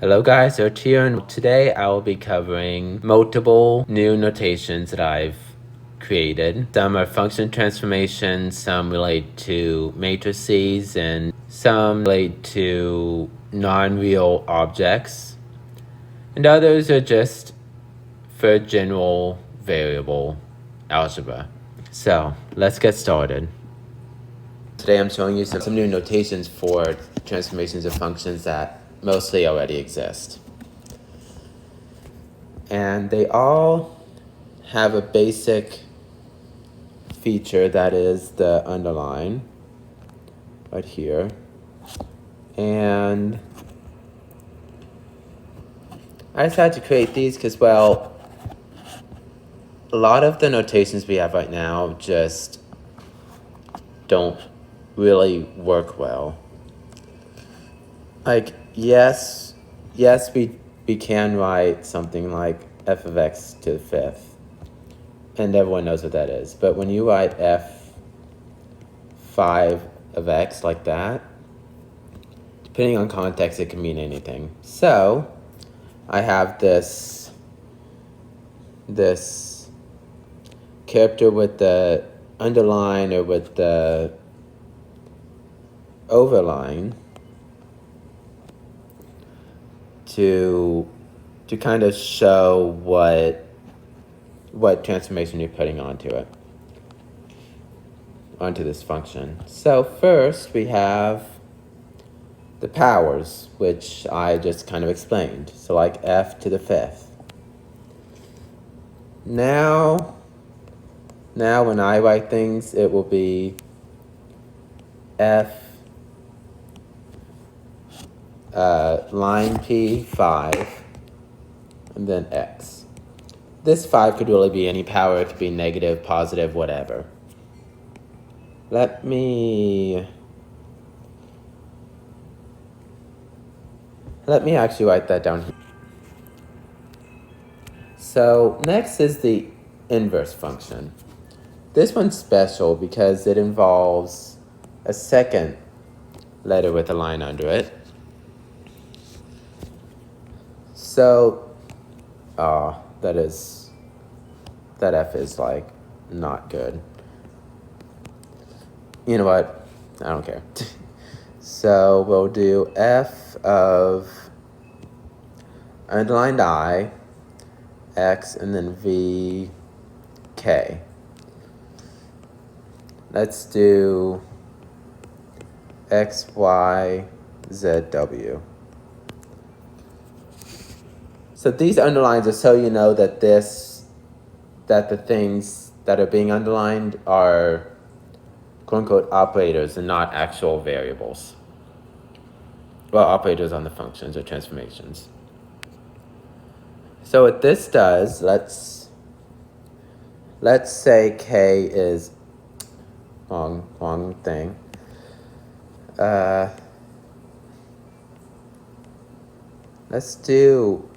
Hello guys, Ert here, and today I will be covering multiple new notations that I've created. Some are function transformations, some relate to matrices, and some relate to non-real objects. And others are just for general variable algebra. So let's get started. Today I'm showing you some new notations for transformations of functions that mostly already exist. And they all have a basic feature that is the underline right here. And I decided to create these because, well, a lot of the notations we have right now just don't really work well. Like, yes, we can write something like f of x to the fifth, and everyone knows what that is. But when you write f5 of x like that, depending on context, it can mean anything. So I have this character with the underline or with the overline to kind of show what transformation you're putting onto this function. So first we have the powers, which I just kind of explained. So like f to the fifth. Now when I write things, it will be f line p 5 and then x. This 5 could really be any power. It could be negative, positive, whatever. Let me actually write that down here. So next is the inverse function. This one's special because it involves a second letter with a line under it. So, that f is like not good. You know what? I don't care. So we'll do f of underlined I, x, and then v, k. Let's do x, y, z, w. So these underlines are so you know that the things that are being underlined are quote-unquote operators and not actual variables. Well, operators on the functions or transformations. So what this does, let's say k is wrong thing. Let's do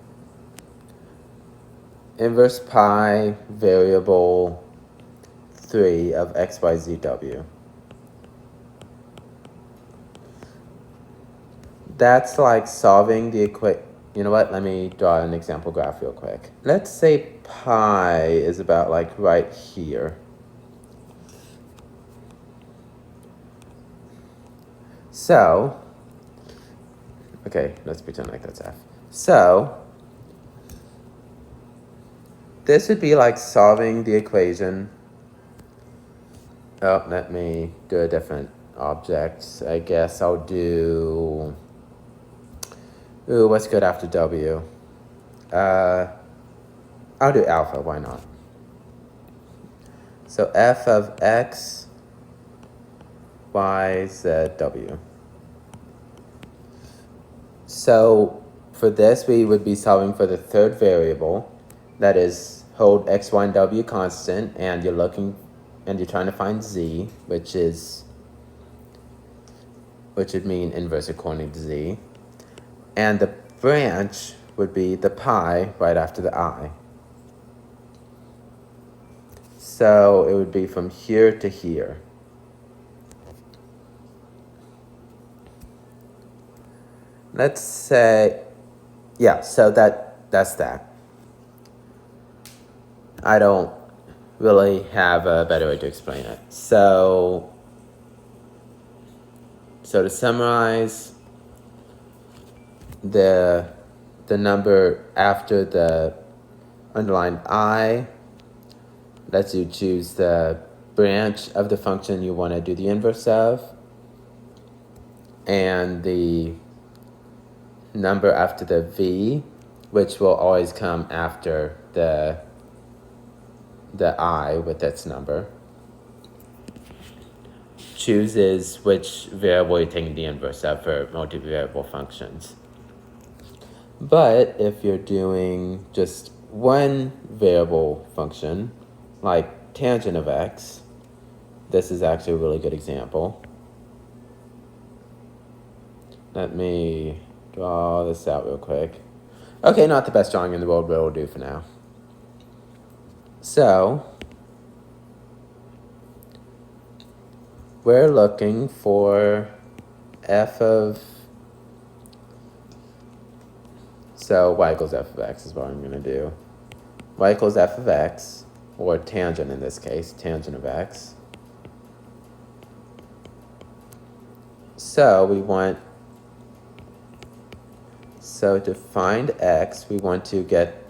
inverse pi variable 3 of x, y, z, w. That's like solving the equation. You know what? Let me draw an example graph real quick. Let's say pi is about like right here. So, okay, let's pretend like that's f. So, this would be like solving the equation. Oh, let me do a different object. I guess I'll do... Ooh, what's good after W? I'll do alpha, why not? So f of x, y, z, w. So for this, we would be solving for the third variable. That is, hold x, y, and w constant, and you're trying to find z, which would mean inverse according to z. And the branch would be the pi right after the I. So it would be from here to here. Let's say yeah, so that's that. I don't really have a better way to explain it. So to summarize, the number after the underlined I lets you choose the branch of the function you want to do the inverse of, and the number after the V, which will always come after the I with its number, chooses which variable you're taking the inverse of for multivariable functions. But if you're doing just one variable function, like tangent of x, this is actually a really good example. Let me draw this out real quick. Okay, not the best drawing in the world, but it'll do for now. So, we're looking for f of, so y equals f of x is what I'm going to do. Y equals f of x, or tangent in this case, tangent of x. So to find x, we want to get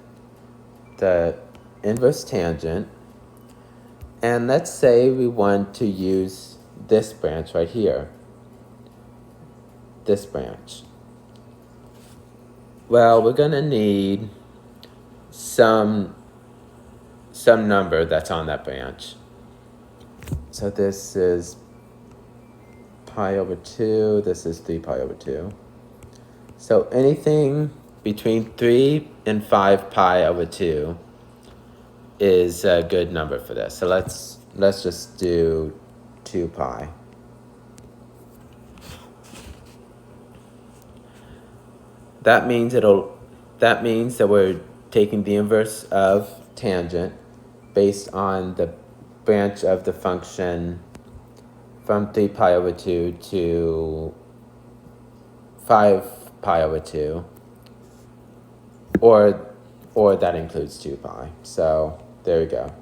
the inverse tangent. And let's say we want to use this branch right here. This branch. Well, we're going to need some number that's on that branch. So this is pi over 2. This is 3 pi over 2. So anything between 3 and 5 pi over 2 is a good number for this. So let's just do 2 pi. That means that we're taking the inverse of tangent based on the branch of the function from 3 pi over 2 to 5 pi over 2, or that includes 2 pi. So there we go.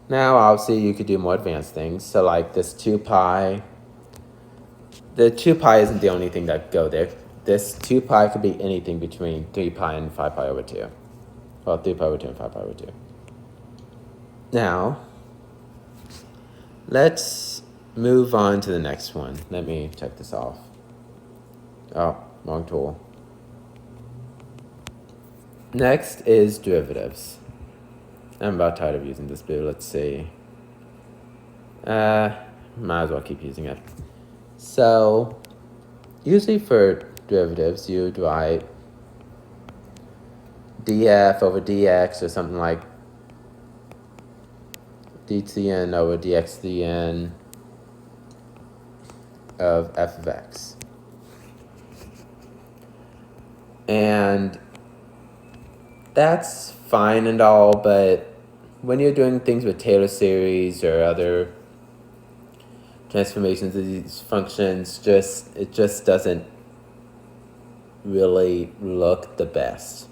Now obviously you could do more advanced things. So like this 2 pi, the 2 pi isn't the only thing that go there. This 2 pi could be anything between 3 pi and 5 pi over 2. Well, 3 pi over 2 and 5 pi over 2. Now, let's move on to the next one. Let me check this off. Oh, wrong tool. Next is derivatives. I'm about tired of using this, but let's see. Might as well keep using it. So, usually for derivatives, you'd write df over dx or something like d to the n over dx to the n of f of x. And that's fine and all, but when you're doing things with Taylor series or other transformations of these functions, it just doesn't really look the best.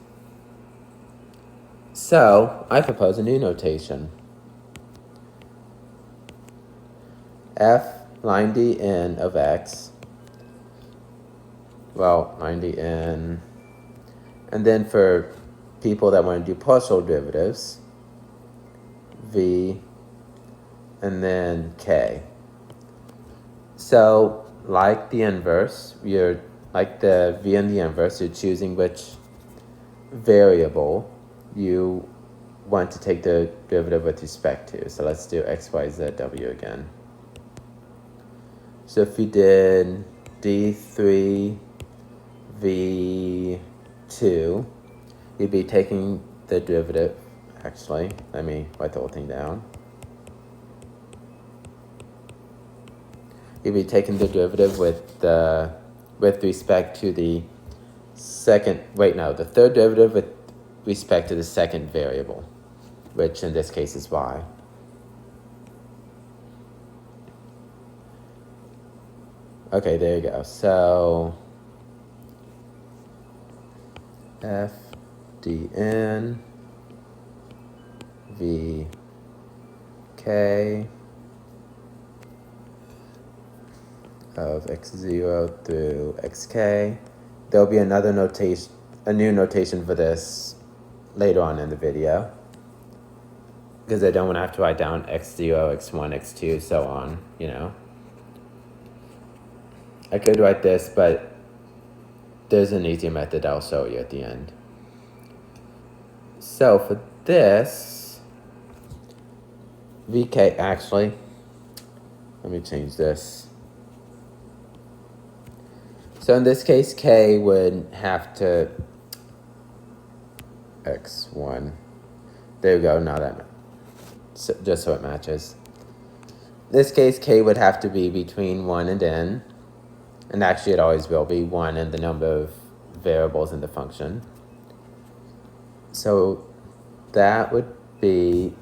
So I propose a new notation. F line dn of x, well, line dn, and then for people that want to do partial derivatives, v, and then k. So, like the inverse, like the v and the inverse, you're choosing which variable you want to take the derivative with respect to. So let's do x, y, z, w again. So if you did d3 v2, you'd be taking the derivative. Actually, let me write the whole thing down. You'd be taking the derivative with respect to the the third derivative with respect to the second variable, which in this case is y. Okay, there you go. So f dn v k of x0 through xk. There'll be another notation, a new notation for this later on in the video, because I don't want to have to write down x0, x1, x2, so on, you know. I could write this, but there's an easier method I'll show you at the end. So for this, vk, actually, let me change this. So in this case, k would have to x1. There we go, now that, so, just so it matches. In this case, k would have to be between 1 and n. And actually, it always will be 1 and the number of variables in the function. So that would be,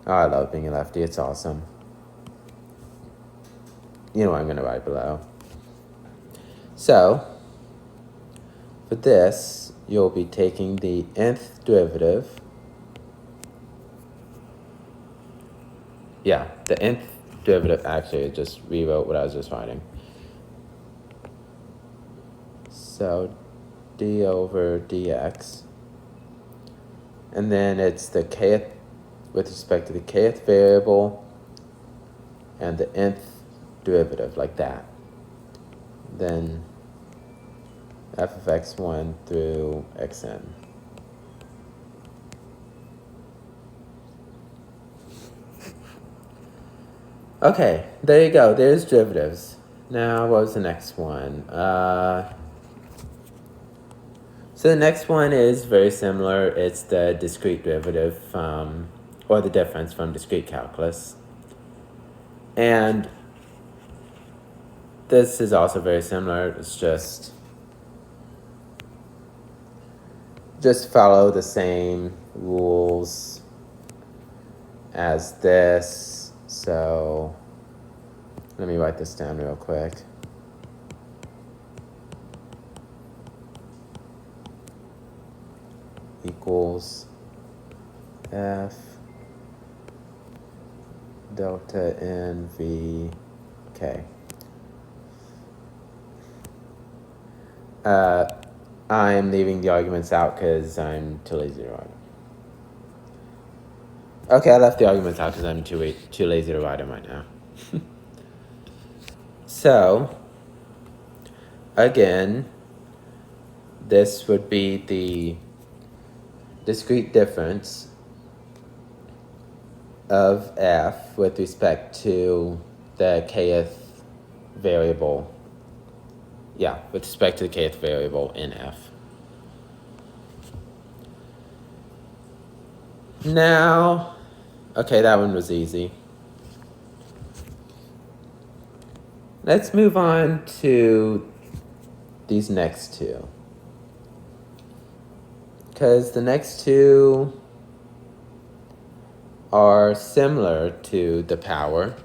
oh, I love being a lefty, it's awesome. You know what I'm going to write below. So for this, you'll be taking the nth derivative. Yeah, the nth derivative, actually, I just rewrote what I was just writing. So d over dx. And then it's the kth, with respect to the kth variable, and the nth derivative, like that. Then f of x1 through xn. Okay, there you go. There's derivatives. Now, what was the next one? So the next one is very similar. It's the discrete derivative from, or the difference from discrete calculus. And this is also very similar. It's just follow the same rules as this. So let me write this down real quick. Equals f delta n v k. I'm leaving the arguments out because I'm too lazy to write them. Okay, I left the arguments out because I'm too lazy to write them right now. So, again, this would be the discrete difference of f with respect to the kth variable. Yeah, with respect to the kth variable in f. Now, okay, that one was easy. Let's move on to these next two. Because the next two are similar to the power.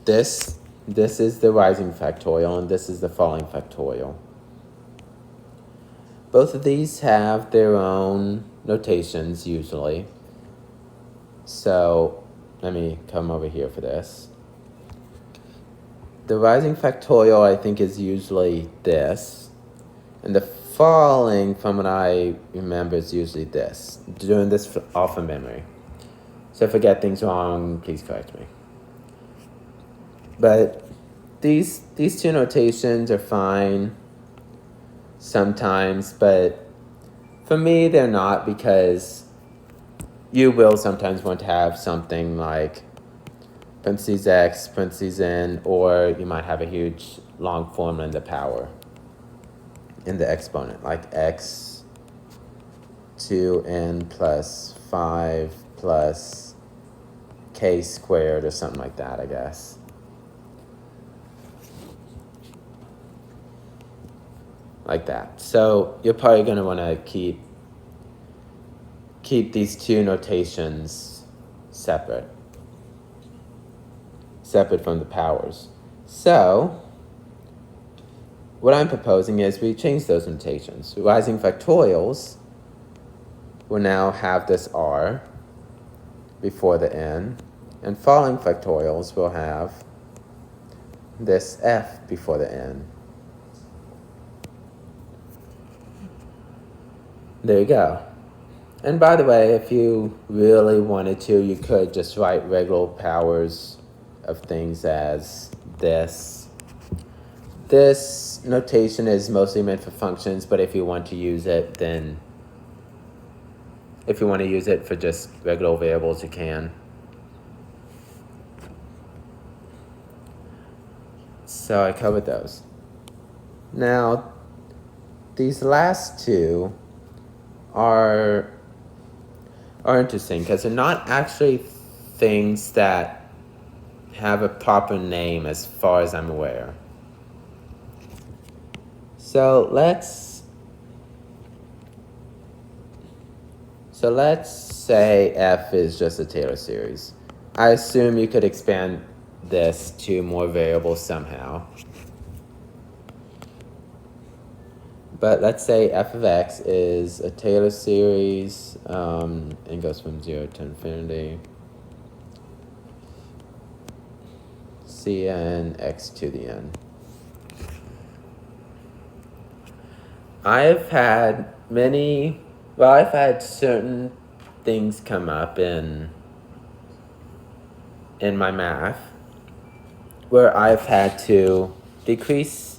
This is the rising factorial, and this is the falling factorial. Both of these have their own notations, usually. So, let me come over here for this. The rising factorial, I think, is usually this. And the falling, from what I remember, is usually this. Doing this off of memory. So if I get things wrong, please correct me. But these two notations are fine sometimes, but for me they're not, because you will sometimes want to have something like parentheses x, parentheses n, or you might have a huge long formula in the power, in the exponent, like x 2n plus 5 plus k squared or something like that, I guess. Like that. So you're probably going to want to keep these two notations separate from the powers. So what I'm proposing is we change those notations. Rising factorials will now have this r before the n, and falling factorials will have this f before the n. There you go. And by the way, if you really wanted to, you could just write regular powers of things as this. This notation is mostly meant for functions, but if you want to use it, then if you want to use it for just regular variables, you can. So I covered those. Now, these last two are interesting because they're not actually things that have a proper name as far as I'm aware. So let's say f is just a Taylor series. I assume you could expand this to more variables somehow. But let's say f of x is a Taylor series and goes from 0 to infinity. Cn x to the n. I've had certain things come up in my math where I've had to decrease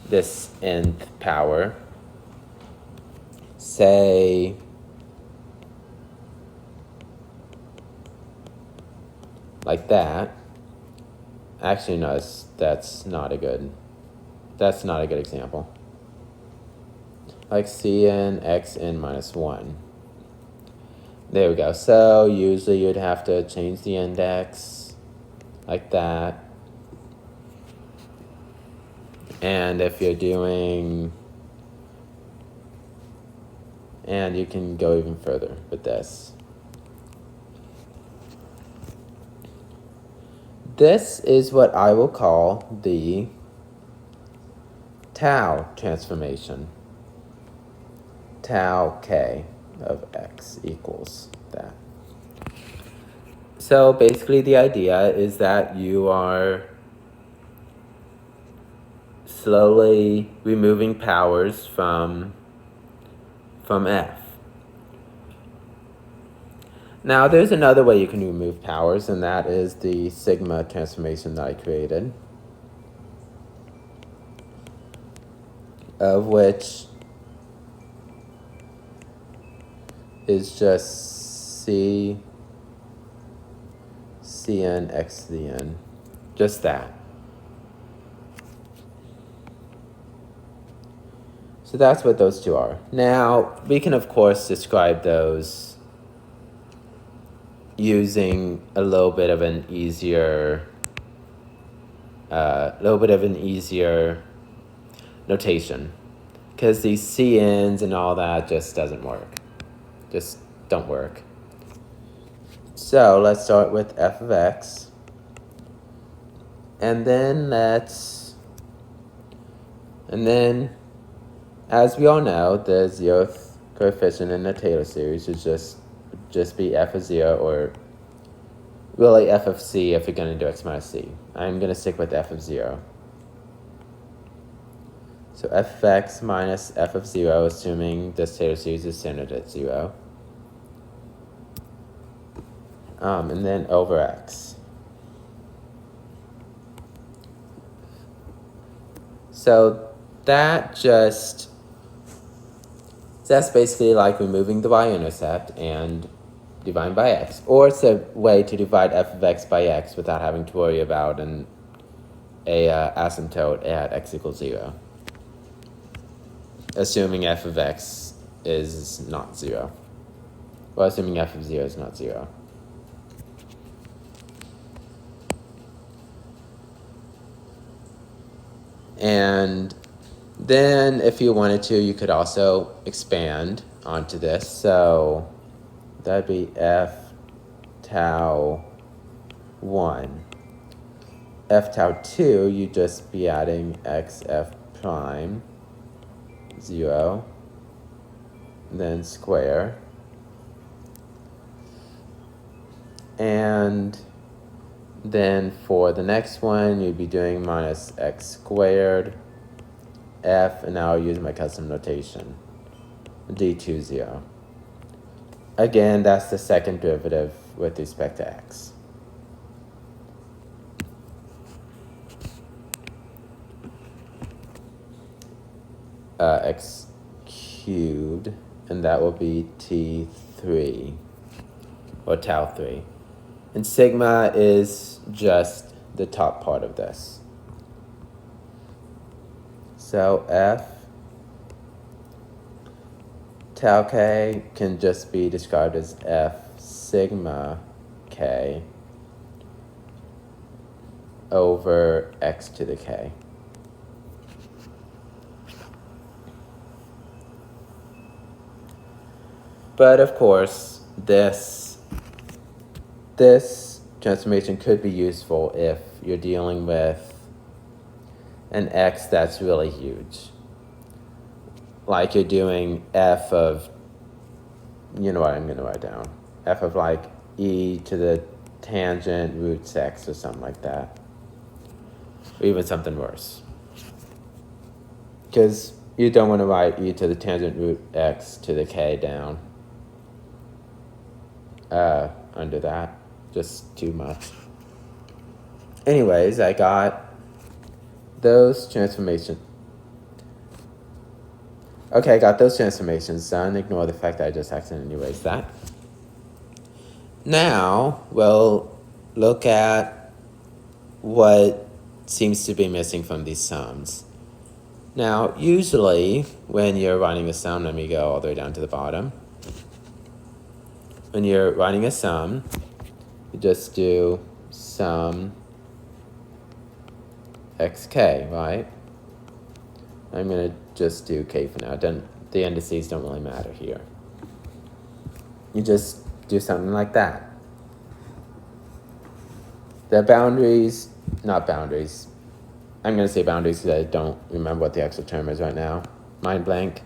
this nth power, say like that. Actually, no, that's not a good example. Like Cn xn minus 1. There we go. So usually you'd have to change the index like that. And if you're doing, and you can go even further with this. This is what I will call the tau transformation. Tau k of x equals that. So basically the idea is that you are slowly removing powers from f. Now there's another way you can remove powers, and that is the sigma transformation that I created, of which is just Cn x to the n. Just that. So that's what those two are. Now, we can of course describe those using a little bit of an easier notation, because these Cn's and all that just doesn't work. Just don't work. So let's start with f of x, and then as we all know, the zeroth coefficient in the Taylor series is just be f of 0, or really f of c if you're going to do x minus c. I'm going to stick with f of 0. So f of x minus f of 0, assuming this Taylor series is centered at 0. And then over x. So that's basically like removing the y-intercept and dividing by x. Or it's a way to divide f of x by x without having to worry about a asymptote at x equals 0. Assuming f of x is not 0. Well, assuming f of 0 is not 0. And then if you wanted to, you could also expand onto this. So that'd be f tau 1. F tau 2, you'd just be adding xf prime 0, then square, and then for the next one you'd be doing minus x squared f, and now I'll use my custom notation, d2 0. Again, that's the second derivative with respect to x. X cubed, and that will be t3, or tau 3. And sigma is just the top part of this. So f tau k can just be described as f sigma k over x to the k. But of course, this transformation could be useful if you're dealing with an x that's really huge. Like you're doing f of, you know what I'm going to write down, f of like e to the tangent roots x or something like that. Or even something worse. Because you don't want to write e to the tangent root x to the k down. Under that, just too much. Anyways, I got those transformations. Okay, I got those transformations done. Ignore the fact that I just accidentally erased that. Now, we'll look at what seems to be missing from these sums. Now, usually, when you're writing a sum, let me go all the way down to the bottom. When you're writing a sum, you just do sum xk, right? I'm going to just do k for now. The indices don't really matter here. You just do something like that. The boundaries, not boundaries. I'm going to say boundaries because I don't remember what the actual term is right now. Mind blank.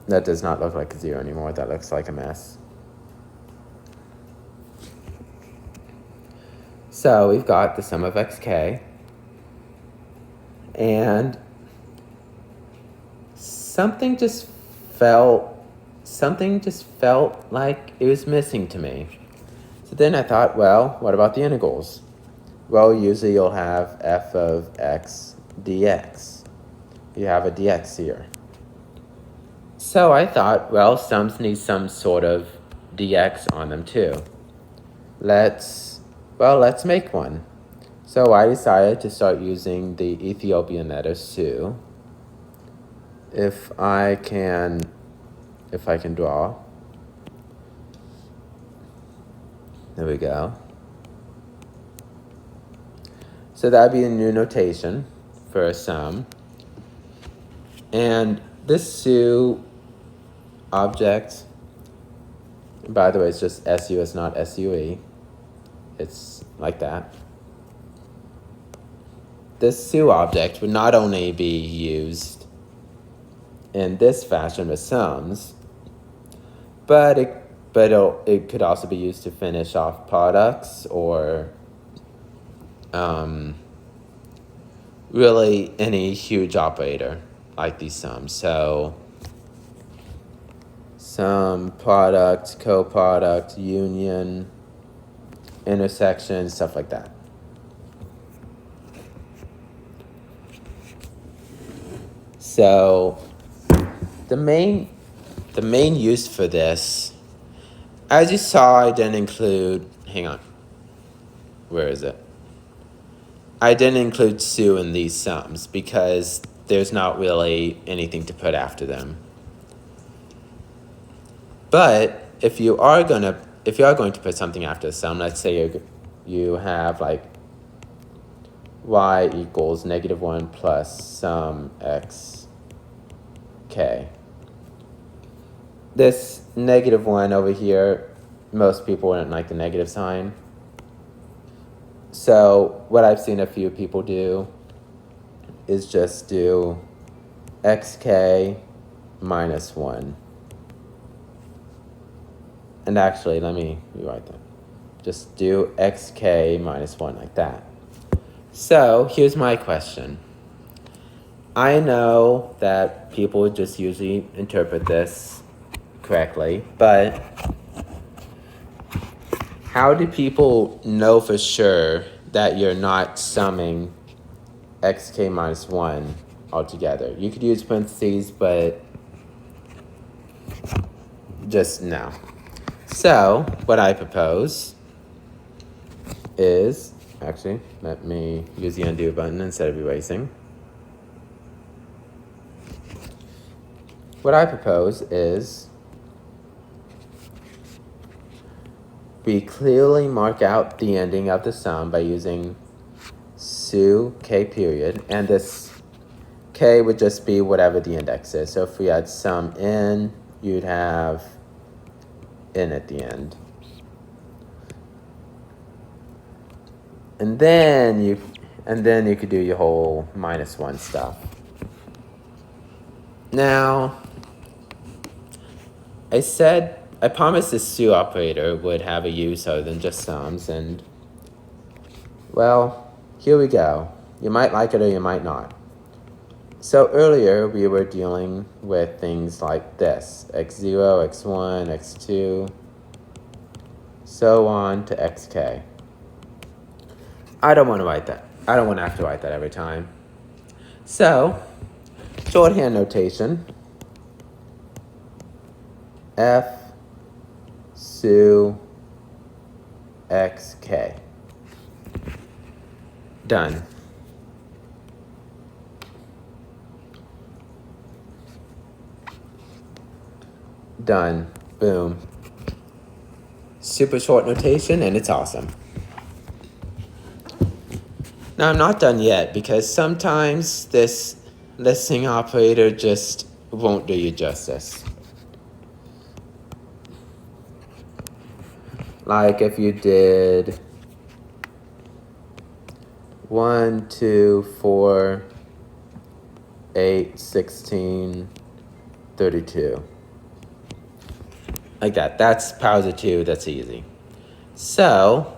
That does not look like a 0 anymore. That looks like a mess. So we've got the sum of xk. And something just felt like it was missing to me. So then I thought, well, what about the integrals? Well, usually you'll have f of x dx. You have a dx here. So I thought, well, sums need some sort of dx on them too. Let's make one. So I decided to start using the Ethiopian letter Su. If I can draw. There we go. So that'd be a new notation for a sum. And this Su object, by the way, it's just SU, it's not SUE. It's like that. This Su object would not only be used in this fashion with sums, but it could also be used to finish off products or really any huge operator like these sums. So sum, product, coproduct, union, intersection, stuff like that. So the main use for this, as you saw, I didn't include, hang on, where is it? I didn't include Su in these sums because there's not really anything to put after them. But if you are going to put something after a sum, let's say you have like y equals -1 plus sum x k. This -1 over here, most people wouldn't like the negative sign. So what I've seen a few people do is just do xk minus 1. And actually, let me rewrite that. Just do xk minus 1 like that. So here's my question. I know that people just usually interpret this correctly, but how do people know for sure that you're not summing xk minus 1 altogether? You could use parentheses, but just no. So what I propose is, actually, let me use the undo button instead of erasing. What I propose is we clearly mark out the ending of the sum by using su k period, and this k would just be whatever the index is. So if we had sum n, you'd have n at the end. And then you could do your whole minus 1 stuff. Now, I promised this su operator would have a use other than just sums, and well, here we go. You might like it or you might not. So earlier we were dealing with things like this: x0, x1, x2, so on to xk. I don't want to write that. I don't want to have to write that every time. So, shorthand notation: f su xk. Done. Done. Boom. Super short notation, and it's awesome. Now, I'm not done yet, because sometimes this listing operator just won't do you justice. Like if you did 1, 2, 4, 8, 16, 32. Like that. That's powers of 2. That's easy. So,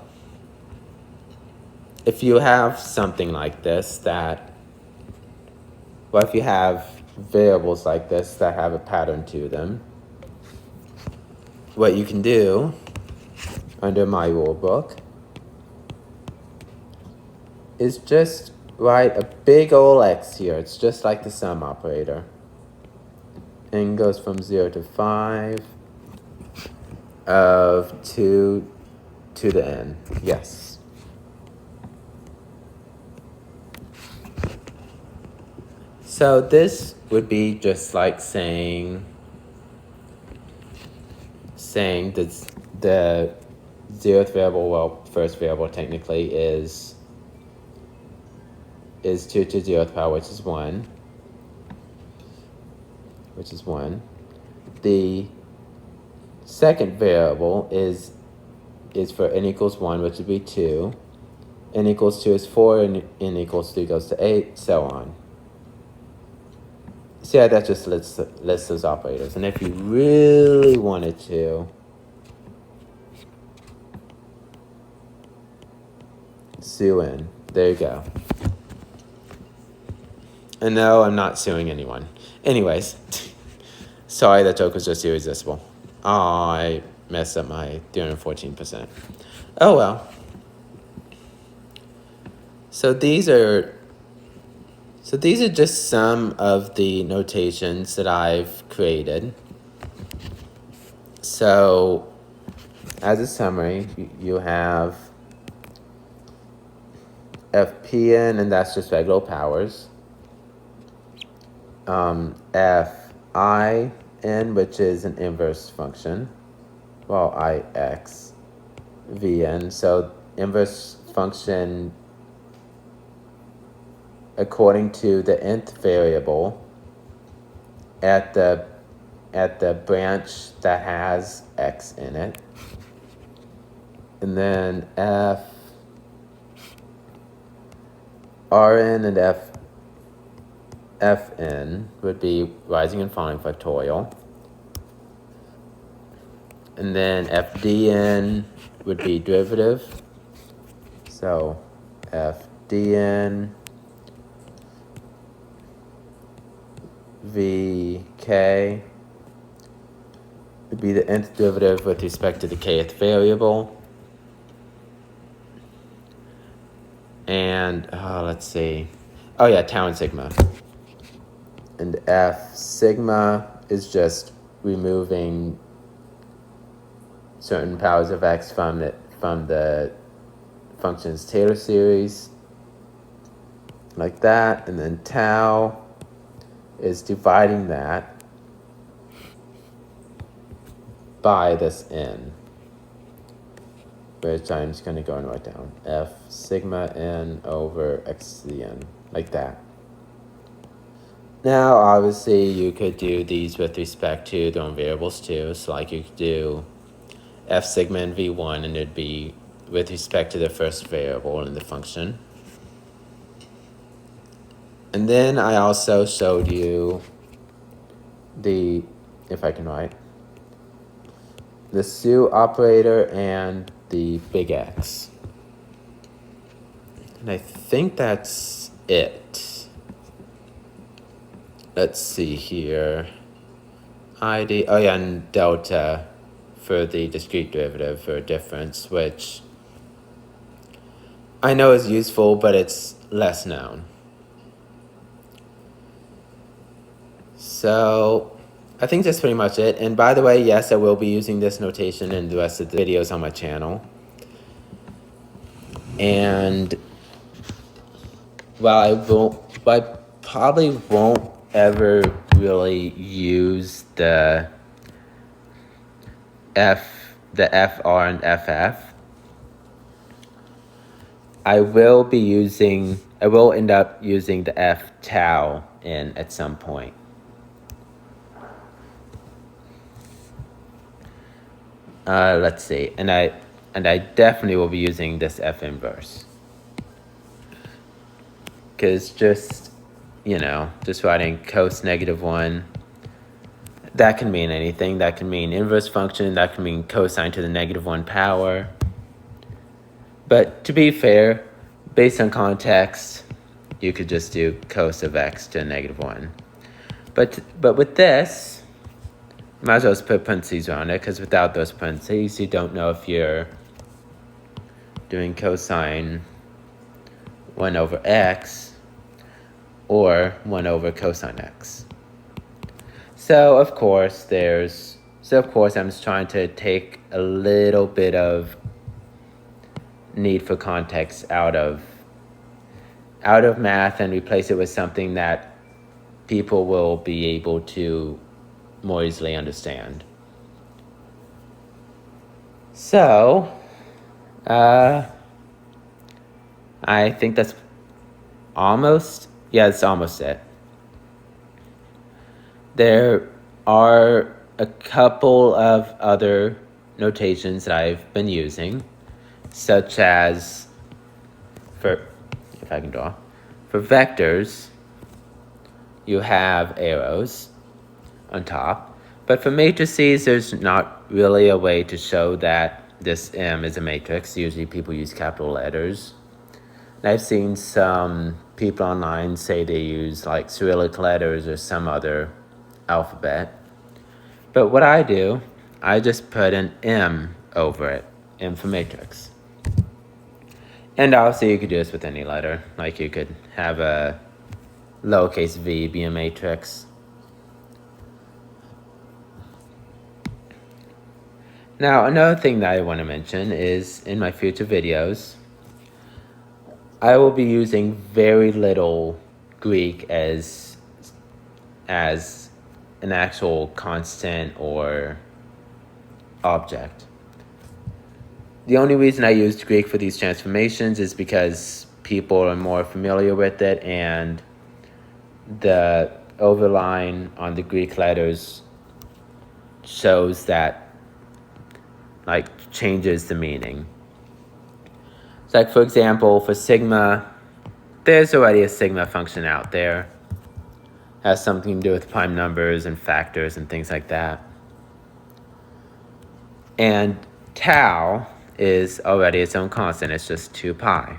if you have something like this if you have variables like this that have a pattern to them, what you can do under my rule book is just write a big ol' X here. It's just like the sum operator. N goes from 0 to 5 of 2 to the n. Yes. So this would be just like saying the 0th variable, well, first variable technically is 2 to the 0th power, which is 1. The second variable is for n equals 1, which would be 2. N equals 2 is 4, and n equals 3 goes to 8, so on. So yeah, that just lists those operators. And if you really wanted to, sue in. There you go. And no, I'm not suing anyone. Anyways, sorry, that joke was just irresistible. Oh, I messed up my 314%. Oh well. So these are just some of the notations that I've created. So, as a summary, you have fpn, and that's just regular powers. Fin, which is an inverse function. Well, ix, vn. So inverse function according to the nth variable at the branch that has x in it. And then f rn and Fn would be rising and falling factorial. And then Fdn would be derivative. So Fdn Vk would be the nth derivative with respect to the kth variable. And let's see. Oh yeah, tau and sigma. And F sigma is just removing certain powers of x from the function's Taylor series, like that. And then tau is dividing that by this n, which I'm just going to go and write down. F sigma n over x to the n, like that. Now, obviously, you could do these with respect to their own variables too. So like you could do f sigma in v1, and it'd be with respect to the first variable in the function. And then I also showed you the, if I can write, the SU operator and the big X. And I think that's it. Let's see here. ID, oh yeah, and delta for the discrete derivative for difference, which I know is useful, but it's less known. So I think that's pretty much it. And by the way, yes, I will be using this notation in the rest of the videos on my channel. And while I probably won't ever really use the FR and FF, I will end up using the F tau in at some point. Let's see, and I definitely will be using this F inverse, because just writing cos -1, that can mean anything. That can mean inverse function. That can mean cosine to the -1 power. But to be fair, based on context, you could just do cos of x to -1. But with this, might as well just put parentheses around it, because without those parentheses, you don't know if you're doing cosine 1 over x or 1 over cosine x. So of course I'm just trying to take a little bit of need for context out of math and replace it with something that people will be able to more easily understand. So I think that's it's almost it. There are a couple of other notations that I've been using, such as for vectors, you have arrows on top, but for matrices, there's not really a way to show that this M is a matrix. Usually people use capital letters. And I've seen some people online say they use like Cyrillic letters or some other alphabet. But what I do, I just put an M over it, M for matrix. And also you could do this with any letter. Like you could have a lowercase v be a matrix. Now, another thing that I want to mention is in my future videos, I will be using very little Greek as an actual constant or object. The only reason I used Greek for these transformations is because people are more familiar with it, and the overline on the Greek letters shows that, changes the meaning. So for example, for sigma, there's already a sigma function out there. Has something to do with prime numbers and factors and things like that. And tau is already its own constant. It's just 2 pi.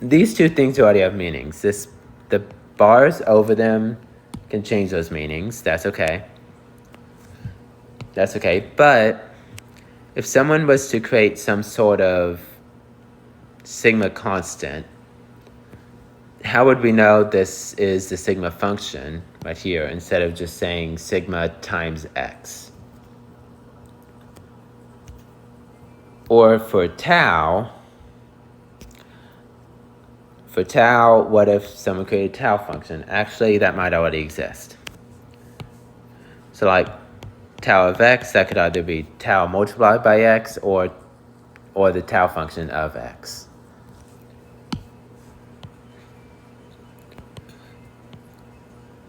These two things already have meanings. The bars over them can change those meanings. That's okay. That's okay. But if someone was to create some sort of sigma constant, how would we know this is the sigma function right here instead of just saying sigma times x? Or for tau, what if someone created a tau function? Actually, that might already exist. So like tau of x, that could either be tau multiplied by x or the tau function of x.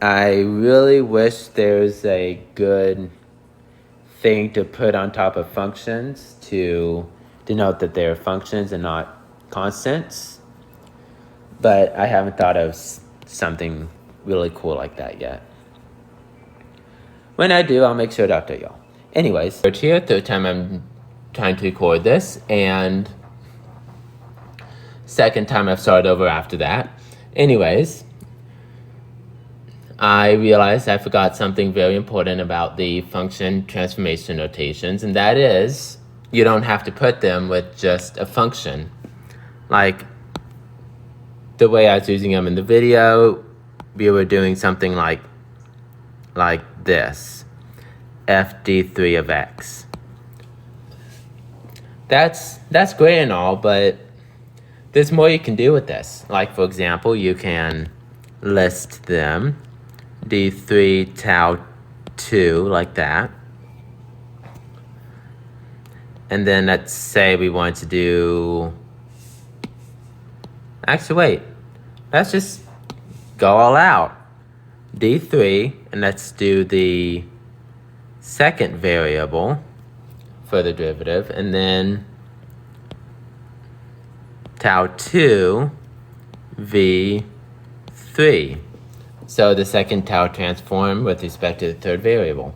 I really wish there's a good thing to put on top of functions to denote that they're functions and not constants. But I haven't thought of something really cool like that yet. When I do, I'll make sure to update y'all. Anyways, third time I'm trying to record this, and second time I've started over after that. Anyways, I realized I forgot something very important about the function transformation notations, and that is you don't have to put them with just a function. Like the way I was using them in the video, we were doing something like this, fd3 of x. That's great and all, but there's more you can do with this. Like, for example, you can list them, d3 tau 2, like that. And then let's say we want to do, actually wait, let's just go all out. d3, and let's do the second variable for the derivative, and then tau 2 v3. So the second tau transform with respect to the third variable.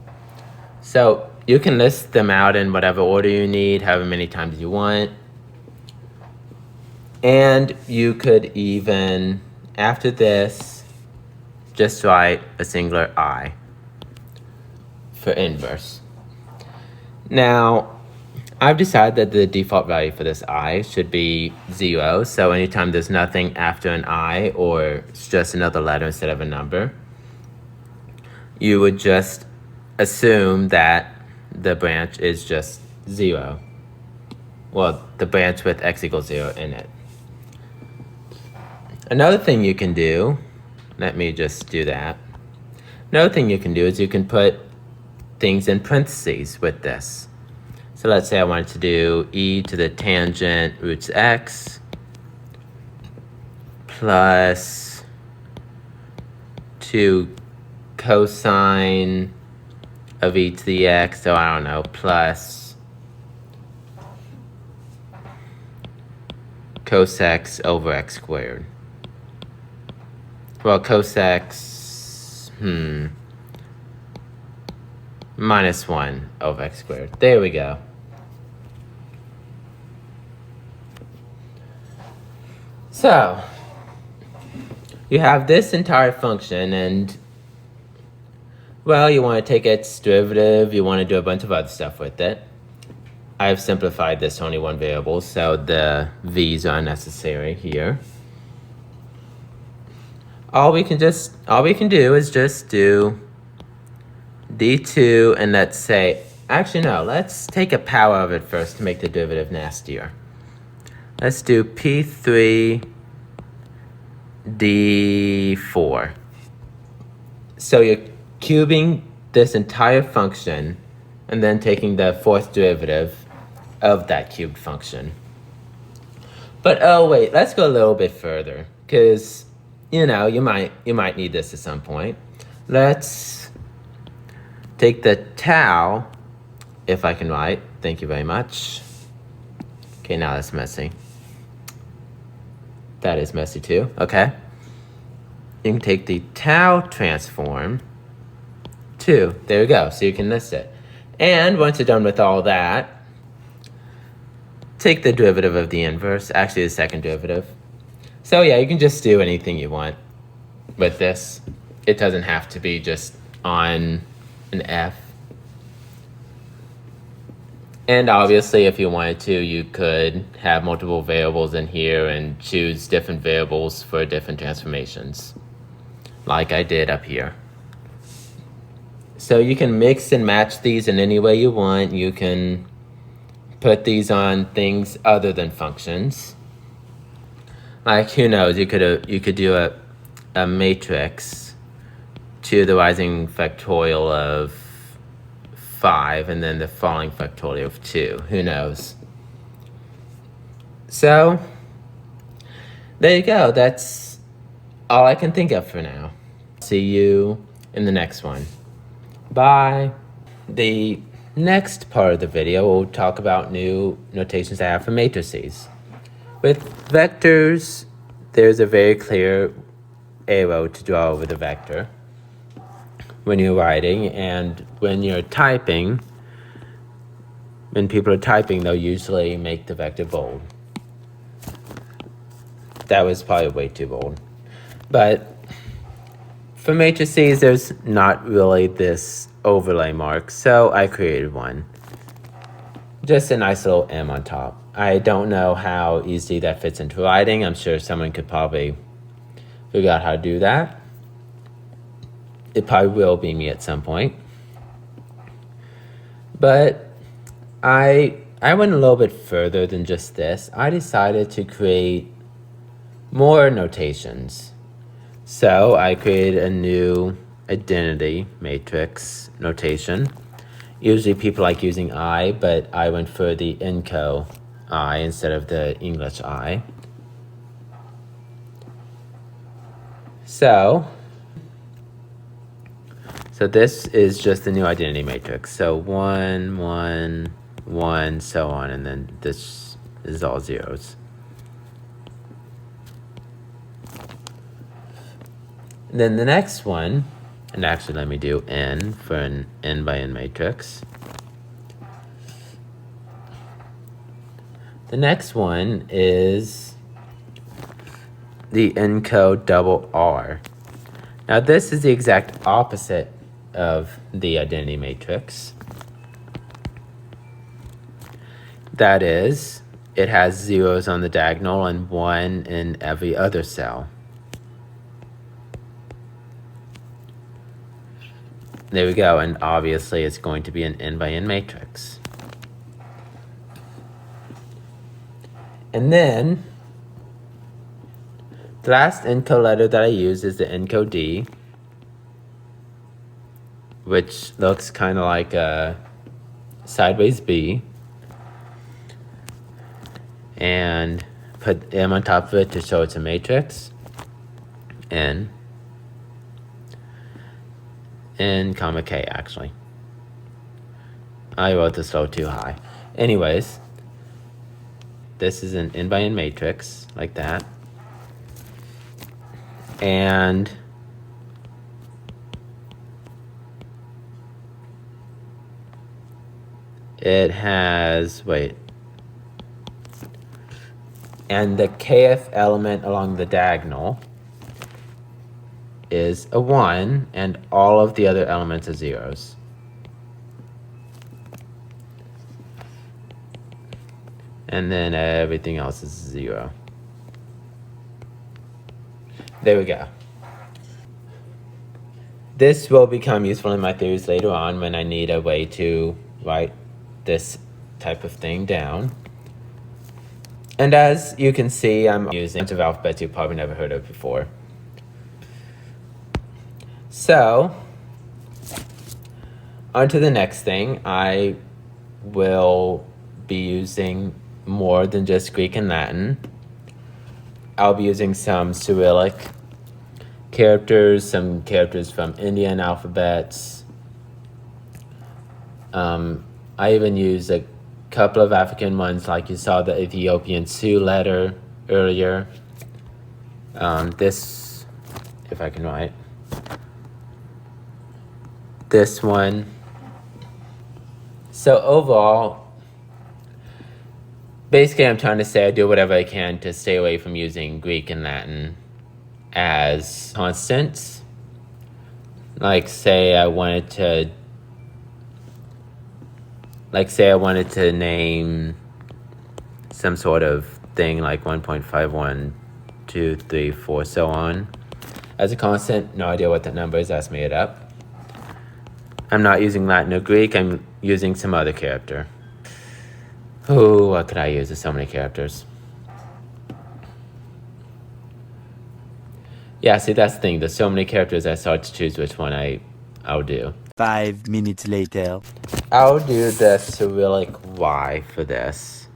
So you can list them out in whatever order you need, however many times you want. And you could even, after this, just write a singular I for inverse. Now, I've decided that the default value for this I should be 0. So anytime there's nothing after an I, or it's just another letter instead of a number, you would just assume that the branch is just 0. Well, the branch with x equals 0 in it. Another thing you can do, let me just do that. Another thing you can do is you can put things in parentheses with this. So let's say I wanted to do e to the tangent roots x plus 2 cosine of e to the x, so I don't know, plus cos x over x squared. Well, cos x, minus 1 over x squared. There we go. So, you have this entire function, and, well, you want to take its derivative, you want to do a bunch of other stuff with it. I've simplified this to only one variable, so the v's are unnecessary here. All we can do is just do d2, and let's say, actually no, let's take a power of it first to make the derivative nastier. Let's do p3 d4. So you're cubing this entire function and then taking the fourth derivative of that cubed function. But oh wait, let's go a little bit further, because you know, you might need this at some point. Let's take the tau, if I can write. Thank you very much. Okay, now that's messy. That is messy too, okay. you can take the tau transform to, there we go, so you can list it. And once you're done with all that, take the derivative of the inverse, actually the second derivative. So yeah, you can just do anything you want with this. It doesn't have to be just on an F. And obviously, if you wanted to, you could have multiple variables in here and choose different variables for different transformations, like I did up here. So you can mix and match these in any way you want. You can put these on things other than functions. Like, who knows, you could do a matrix to the rising factorial of 5 and then the falling factorial of 2. Who knows? So there you go. That's all I can think of for now. See you in the next one. Bye. The next part of the video, we'll talk about new notations I have for matrices. With vectors, there's a very clear arrow to draw over the vector when you're writing, and when you're typing, when people are typing, they'll usually make the vector bold. That was probably way too bold. But for matrices, there's not really this overlay mark, so I created one. Just a nice little M on top. I don't know how easily that fits into writing. I'm sure someone could probably figure out how to do that. It probably will be me at some point. But I went a little bit further than just this. I decided to create more notations. So I created a new identity matrix notation. Usually people like using I, but I went for the Enco I instead of the English I. So this is just the new identity matrix. So 1, 1, 1, so on, and then this is all zeros. And then the next one, and actually let me do n for an n by n matrix. The next one is the unicode-table. Now this is the exact opposite of the identity matrix. That is, it has zeros on the diagonal and 1 in every other cell. There we go, and obviously it's going to be an n by n matrix. And then the last encode letter that I use is the encode D, which looks kind of like a sideways B, and put M on top of it to show it's a matrix, N comma K actually. I wrote this a little too high. Anyways, this is an n by n matrix like that, and it has, and the kth element along the diagonal is a 1, and all of the other elements are zeros. And then everything else is 0. There we go. This will become useful in my theories later on when I need a way to write this type of thing down. And as you can see, I'm using a bunch of alphabets you've probably never heard of before. So, on to the next thing. I will be using more than just Greek and Latin. I'll be using some Cyrillic characters, some characters from Indian alphabets. I even use a couple of African ones, like you saw the Ethiopian Sioux letter earlier. This if I can write. This one. So overall, basically I'm trying to say I do whatever I can to stay away from using Greek and Latin as constants. Like say I wanted to name some sort of thing like 1.51, 2, 3, 4, so on. As a constant, no idea what that number is, that's made up. I'm not using Latin or Greek, I'm using some other character. Oh, what could I use? There's so many characters. Yeah, see, that's the thing. There's so many characters, I start to choose which one I'll do. 5 minutes later. I'll do the Cyrillic Y for this,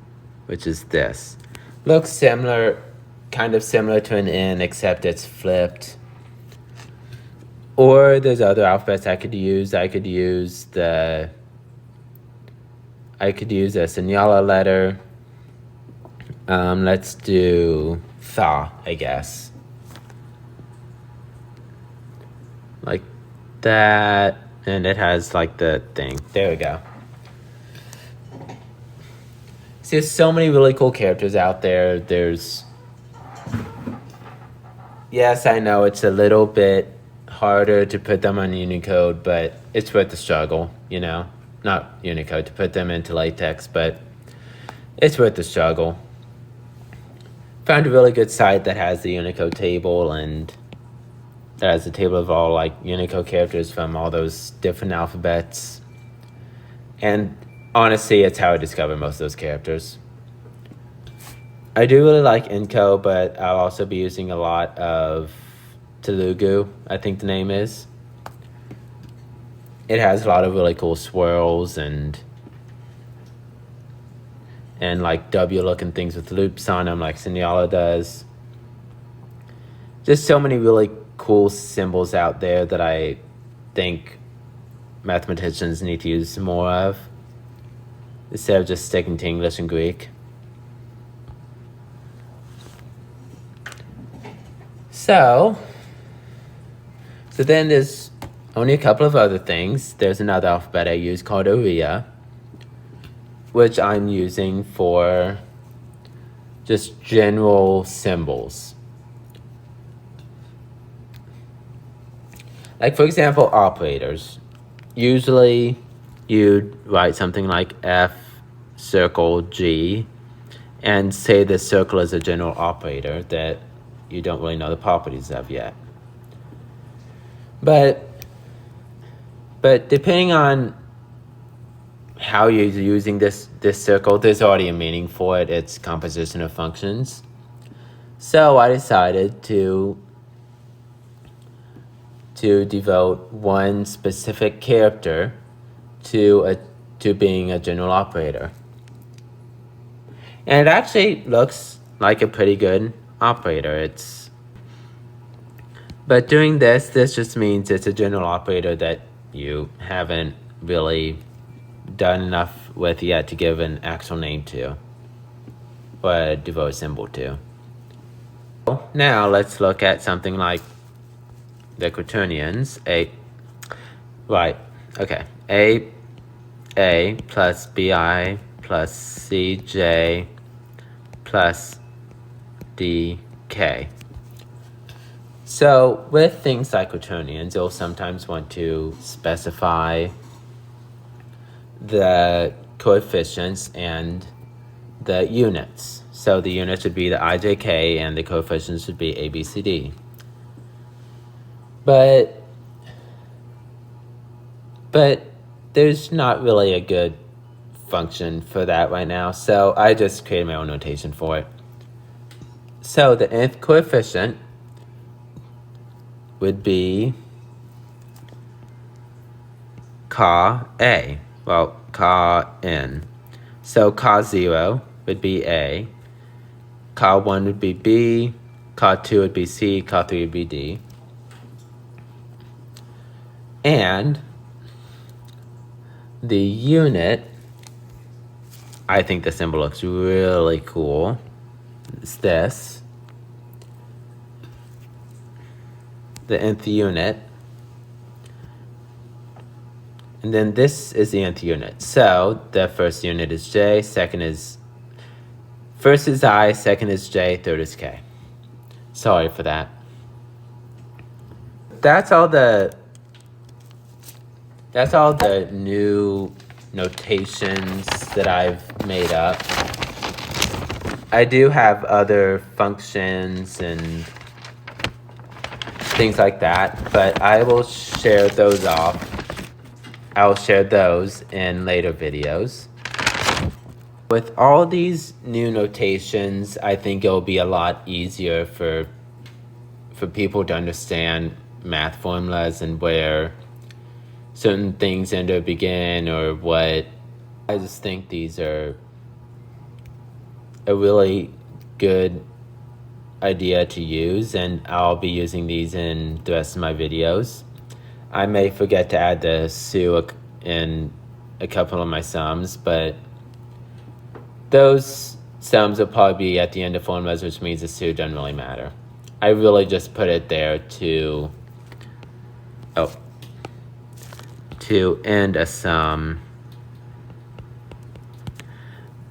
which is this. Looks similar, kind of similar to an N, except it's flipped. Or there's other alphabets I could use. I could use a Signala letter. Let's do Tha, I guess. Like that, and it has like the thing. There we go. See, there's so many really cool characters out there. Yes, I know it's a little bit harder to put them on Unicode, but it's worth the struggle, you know? Not Unicode, to put them into LaTeX, but it's worth the struggle. Found a really good site that has the Unicode table, and that has a table of all like Unicode characters from all those different alphabets. And honestly, it's how I discover most of those characters. I do really like Inco, but I'll also be using a lot of Telugu, I think the name is. It has a lot of really cool swirls and like W looking things with loops on them like Signala does. Just so many really cool symbols out there that I think mathematicians need to use more of, instead of just sticking to English and Greek. So then there's only a couple of other things. There's another alphabet I use called Oriya, which I'm using for just general symbols. Like, for example, operators. Usually you'd write something like F circle G and say this circle is a general operator that you don't really know the properties of yet. But depending on how you're using this circle, there's already a meaning for it. It's composition of functions. So I decided to devote one specific character to being a general operator. And it actually looks like a pretty good operator. But doing this just means it's a general operator that you haven't really done enough with yet to give an actual name to, or devote a symbol to. Now let's look at something like the quaternions. A plus BI plus CJ plus DK. So with things like quaternions, you'll sometimes want to specify the coefficients and the units. So the units would be the IJK and the coefficients would be ABCD. But there's not really a good function for that right now, so I just created my own notation for it. So the nth coefficient would be Ca A, well, Ca N. So Ca 0 would be A, Ca 1 would be B, Ca 2 would be C, Ca 3 would be D. And the unit, I think the symbol looks really cool. It's this. the nth unit. And then this is the nth unit. So the first unit is j, first is I, second is j, third is k. Sorry for that. That's all the new notations that I've made up. I do have other functions and things like that, but I will share those off. I'll share those in later videos. With all these new notations, I think it'll be a lot easier for people to understand math formulas and where certain things end or begin or what. I just think these are a really good idea to use, and I'll be using these in the rest of my videos. I may forget to add the SU in a couple of my sums, but those sums will probably be at the end of formulas, which means the SU doesn't really matter. I really just put it there to end a sum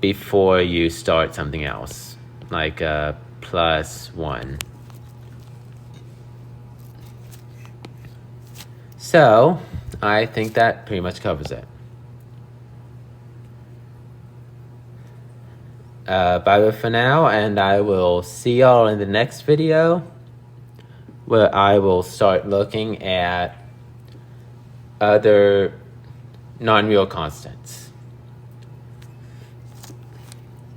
before you start something else, like +1. So I think that pretty much covers it. Bye for now, and I will see y'all in the next video, where I will start looking at other non-real constants.